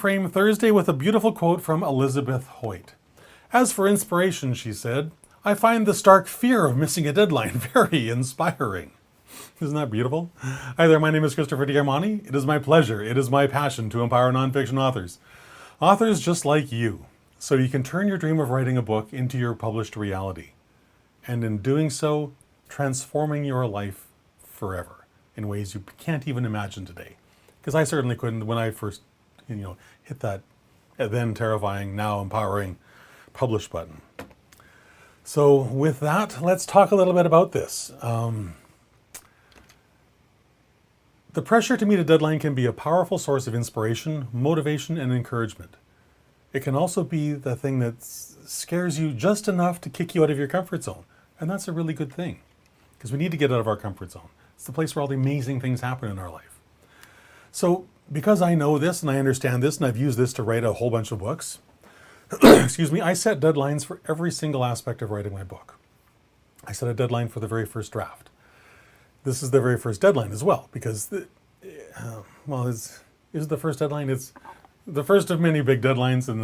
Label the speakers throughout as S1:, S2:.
S1: Frame Thursday with a beautiful quote from Elizabeth Hoyt. As for inspiration, she said, I find the stark fear of missing a deadline very inspiring. Isn't that beautiful? Hi there, my name is Christopher D'Armani. It is my pleasure, it is my passion to empower nonfiction authors. Authors just like you, so you can turn your dream of writing a book into your published reality. And in doing so, transforming your life forever in ways you can't even imagine today. Because I certainly couldn't when I first, hit that then terrifying, now empowering publish button. So with that, let's talk a little bit about this. The pressure to meet a deadline can be a powerful source of inspiration, motivation, and encouragement. It can also be the thing that scares you just enough to kick you out of your comfort zone. And that's a really good thing, because we need to get out of our comfort zone. It's the place where all the amazing things happen in our life. So because I know this and I understand this and I've used this to write a whole bunch of books, excuse me, I set deadlines for every single aspect of writing my book. I set a deadline for the very first draft. This is the very first deadline as well, because, is it the first deadline? It's the first of many big deadlines, and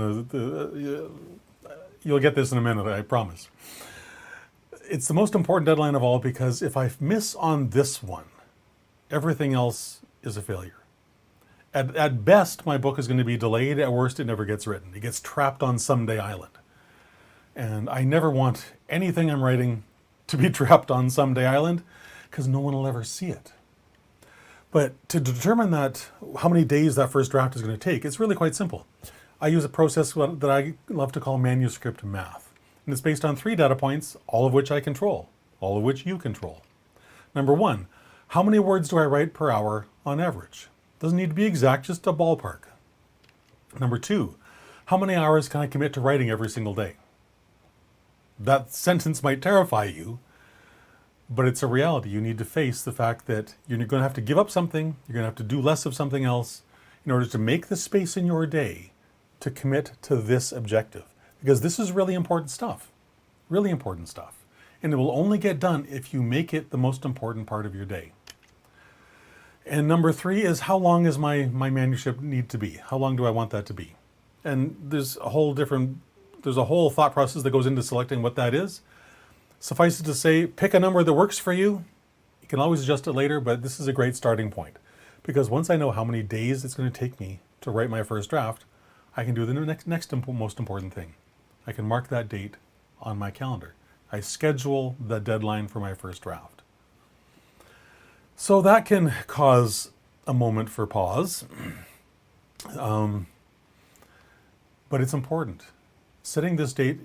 S1: you'll get this in a minute, I promise. It's the most important deadline of all because if I miss on this one, everything else is a failure. At best, my book is going to be delayed. At worst, it never gets written. It gets trapped on someday island. And I never want anything I'm writing to be trapped on someday island, because no one will ever see it. But to determine how many days that first draft is going to take, it's really quite simple. I use a process that I love to call Manuscript Math. And it's based on 3 data points, all of which I control, all of which you control. Number 1, how many words do I write per hour on average? Doesn't need to be exact, just a ballpark. Number 2, how many hours can I commit to writing every single day? That sentence might terrify you, but it's a reality. You need to face the fact that you're going to have to give up something, you're going to have to do less of something else in order to make the space in your day to commit to this objective. Because this is really important stuff. Really important stuff. And it will only get done if you make it the most important part of your day. And number 3 is, how long is my manuscript need to be? How long do I want that to be? And there's a whole thought process that goes into selecting what that is. Suffice it to say, pick a number that works for you. You can always adjust it later, but this is a great starting point. Because once I know how many days it's going to take me to write my first draft, I can do the next most important thing. I can mark that date on my calendar. I schedule the deadline for my first draft. So that can cause a moment for pause, but it's important. Setting this date,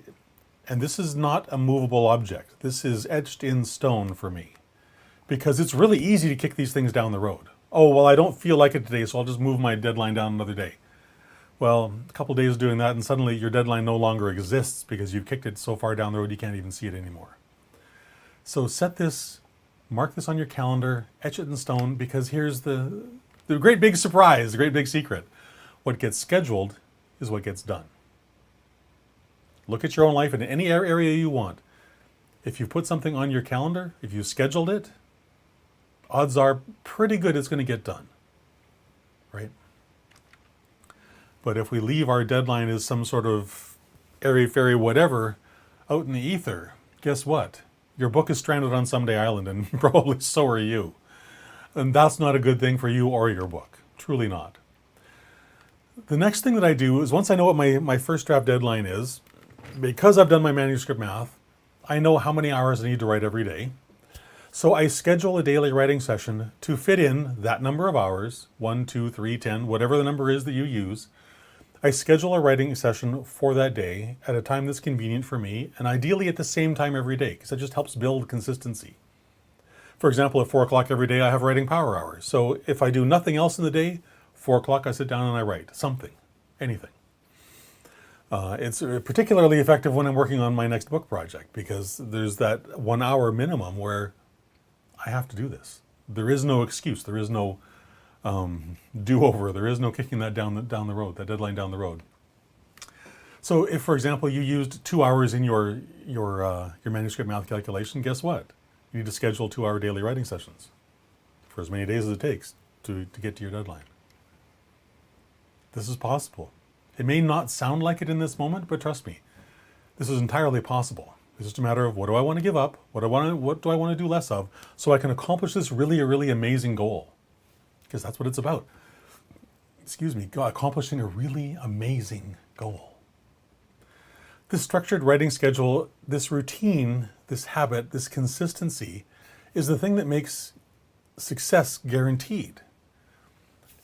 S1: and this is not a movable object. This is etched in stone for me, because it's really easy to kick these things down the road. Oh, well, I don't feel like it today, so I'll just move my deadline down another day. Well, a couple of days doing that, and suddenly your deadline no longer exists because you've kicked it so far down the road you can't even see it anymore. So set this, mark this on your calendar, etch it in stone, because here's the great big surprise, the great big secret. What gets scheduled is what gets done. Look at your own life in any area you want. If you put something on your calendar, if you scheduled it, odds are pretty good it's going to get done, right? But if we leave our deadline as some sort of airy-fairy whatever out in the ether, guess what? Your book is stranded on someday island, and probably so are you. And that's not a good thing for you or your book. Truly not. The next thing that I do is, once I know what my first draft deadline is, because I've done my manuscript math, I know how many hours I need to write every day. So I schedule a daily writing session to fit in that number of hours, 1, 2, 3, 10, whatever the number is that you use. I schedule a writing session for that day at a time that's convenient for me, and ideally at the same time every day, because it just helps build consistency. For example, at 4 o'clock every day, I have writing power hours. So if I do nothing else in the day, 4 o'clock I sit down and I write something, anything. It's particularly effective when I'm working on my next book project, because there's that 1 hour minimum where I have to do this. There is no excuse. There is no do-over. There is no kicking that down the road, that deadline down the road. So if, for example, you used 2 hours in your manuscript math calculation, guess what? You need to schedule 2-hour daily writing sessions for as many days as it takes to get to your deadline. This is possible. It may not sound like it in this moment, but trust me, this is entirely possible. It's just a matter of what do I want to give up? What do I want to do less of so I can accomplish this really amazing goal? Because that's what it's about. Excuse me, accomplishing a really amazing goal. This structured writing schedule, this routine, this habit, this consistency is the thing that makes success guaranteed.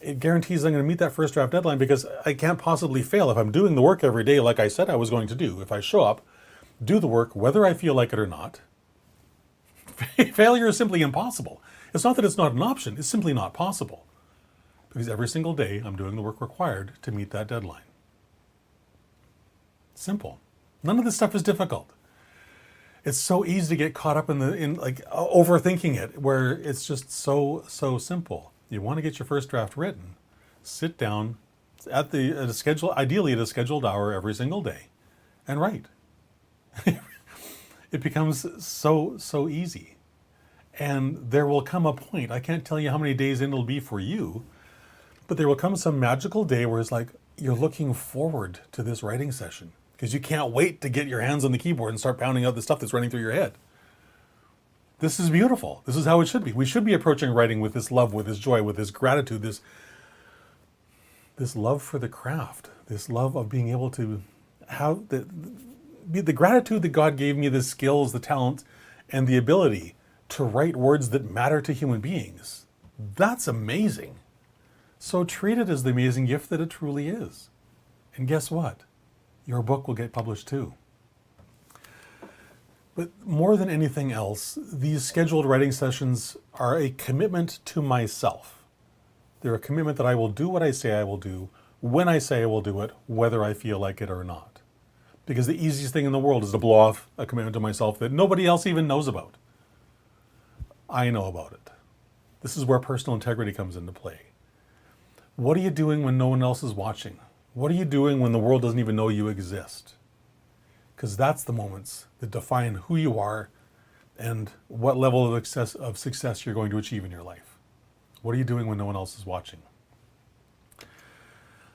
S1: It guarantees I'm going to meet that first draft deadline because I can't possibly fail if I'm doing the work every day like I said I was going to do. If I show up, do the work, whether I feel like it or not, failure is simply impossible. It's not that it's not an option, it's simply not possible. Because every single day I'm doing the work required to meet that deadline. Simple. None of this stuff is difficult. It's so easy to get caught up in overthinking it, where it's just so simple. You want to get your first draft written, sit down at a schedule, ideally at a scheduled hour every single day, and write. It becomes so easy. And there will come a point, I can't tell you how many days in it'll be for you, but there will come some magical day where it's like you're looking forward to this writing session because you can't wait to get your hands on the keyboard and start pounding out the stuff that's running through your head. This is beautiful. This is how it should be. We should be approaching writing with this love, with this joy, with this gratitude, this love for the craft, this love of being able to have the gratitude that God gave me the skills, the talent, and the ability to write words that matter to human beings. That's amazing. So treat it as the amazing gift that it truly is. And guess what? Your book will get published too. But more than anything else, these scheduled writing sessions are a commitment to myself. They're a commitment that I will do what I say I will do, when I say I will do it, whether I feel like it or not. Because the easiest thing in the world is to blow off a commitment to myself that nobody else even knows about. I know about it. This is where personal integrity comes into play. What are you doing when no one else is watching? What are you doing when the world doesn't even know you exist? Because that's the moments that define who you are and what level of success you're going to achieve in your life. What are you doing when no one else is watching?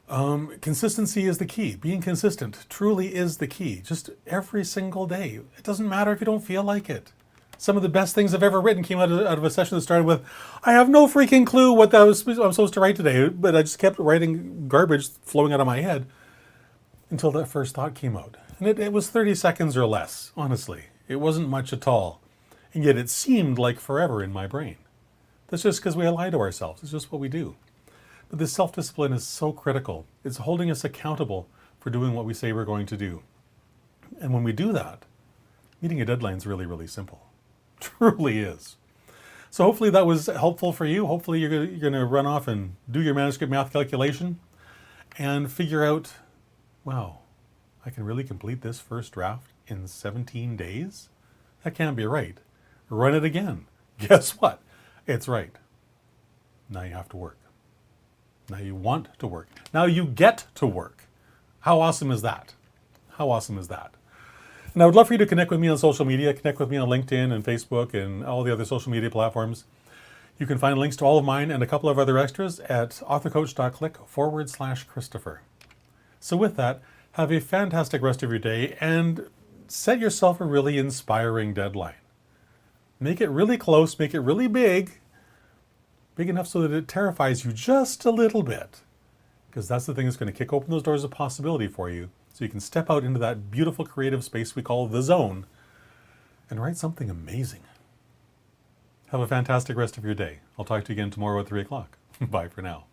S1: Consistency is the key. Being consistent truly is the key. Just every single day. It doesn't matter if you don't feel like it. Some of the best things I've ever written came out of a session that started with, I have no freaking clue what I'm supposed to write today, but I just kept writing garbage flowing out of my head until that first thought came out. And it was 30 seconds or less, honestly. It wasn't much at all. And yet it seemed like forever in my brain. That's just because we lie to ourselves. It's just what we do. But this self-discipline is so critical. It's holding us accountable for doing what we say we're going to do. And when we do that, meeting a deadline is really simple. Truly is. So hopefully that was helpful for you. Hopefully you're going to run off and do your manuscript math calculation and figure out, wow, I can really complete this first draft in 17 days? That can't be right. Run it again. Guess what? It's right. Now you have to work. Now you want to work. Now you get to work. How awesome is that? How awesome is that? And I would love for you to connect with me on social media. Connect with me on LinkedIn and Facebook and all the other social media platforms. You can find links to all of mine and a couple of other extras at authorcoach.click/Christopher. So with that, have a fantastic rest of your day and set yourself a really inspiring deadline. Make it really close, make it really big enough so that it terrifies you just a little bit. Because that's the thing that's going to kick open those doors of possibility for you so you can step out into that beautiful creative space we call the zone and write something amazing. Have a fantastic rest of your day. I'll talk to you again tomorrow at 3 o'clock. Bye for now.